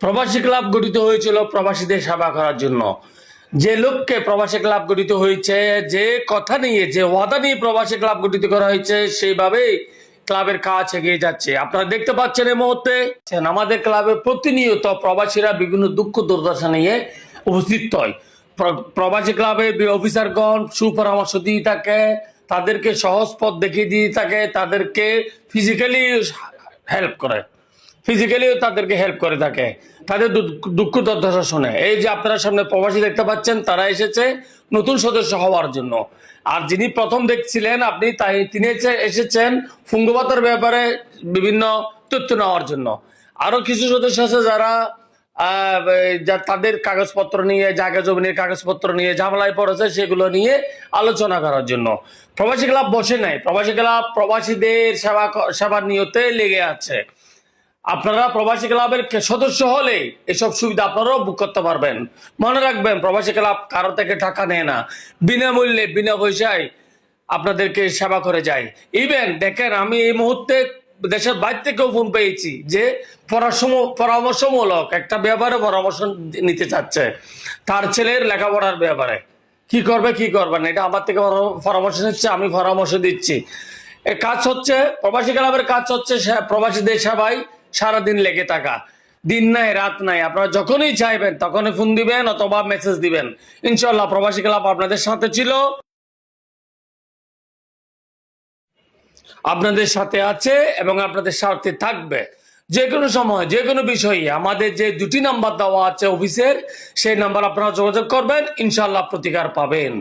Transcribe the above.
প্রবাসী ক্লাব গঠিত হয়েছিল প্রবাসীদের সেবা করার জন্য। যে লক্ষ্যে প্রবাসী ক্লাব গঠিত হয়েছে, যে কথা নিয়ে, যে ওয়াদা নিয়ে প্রবাসী ক্লাব গঠিত করা হয়েছে, সেইভাবেই ক্লাবের কাজ এগিয়ে যাচ্ছে। আপনারা দেখতে পাচ্ছেন এই মুহূর্তে আমাদের ক্লাবে প্রতিনিয়ত প্রবাসীরা বিভিন্ন দুঃখ দুর্দশা নিয়ে উপস্থিত হয়। প্রবাসী ক্লাবের অফিসারগণ সুপরামর্শ দিয়ে থাকে, তাদেরকে সহজ পথ দেখিয়ে দিয়ে থাকে, তাদেরকে ফিজিক্যালি হেল্প করে, ফিজিক্যালিও তাদেরকে হেল্প করে থাকে, তাদের দুঃখ দুর্দশা শুনে। এই যে আপনারা সামনে প্রবাসী দেখতে পাচ্ছেন, তারা এসেছে নতুন সদস্য হওয়ার জন্য। আর যিনি প্রথম দেখছিলেন আপনি, তিনি এসেছেন ফুঙ্গবাতার ব্যাপারে বিভিন্ন তথ্য নেওয়ার জন্য। আরো কিছু সদস্য আছে যারা তাদের কাগজপত্র নিয়ে, জায়গা জমিনের কাগজপত্র নিয়ে ঝামেলায় পড়েছে, সেগুলো নিয়ে আলোচনা করার জন্য। প্রবাসী ক্লাব বসে নাই, প্রবাসী ক্লাব প্রবাসীদের সেবার নিয়তে লেগে আছে। আপনারা প্রবাসী ক্লাবের সদস্য হলে এসব সুবিধা আপনারাও বুক করতে পারবেন। মনে রাখবেন, প্রবাসী ক্লাব কারো থেকে টাকা নেয় না, বিনামূল্যে বিনা পয়সায় আপনাদেরকে সেবা করে যায়। ইভেন দেখেন, আমি এই মুহূর্তে দেশের বাইরে থেকেও ফোন পেয়েছি যে পরামর্শমূলক একটা ব্যাপারে পরামর্শ নিতে চাচ্ছে, তার ছেলের লেখাপড়ার ব্যাপারে কি করবে কি করবে না, এটা আমার থেকে পরামর্শ নিচ্ছে, আমি পরামর্শ দিচ্ছি। এই কাজ হচ্ছে, প্রবাসী ক্লাবের কাজ হচ্ছে প্রবাসীদের সেবায় সারাদিন লেগে থাকা, দিন নাই রাত নাই। আপনারা যখনই চাইবেন তখনই ফোন দিবেন অথবা মেসেজ দিবেন। ইনশাল্লাহ প্রবাসী ক্লাব আপনাদের সাথে ছিল, আপনাদের সাথে আছে এবং আপনাদের সাথে থাকবে। যে কোনো সময় যে কোনো বিষয়ে আমাদের যে দুটি নাম্বার দেওয়া আছে অফিসের, সেই নাম্বার আপনারা যোগাযোগ করবেন, ইনশাল্লাহ প্রতিকার পাবেন।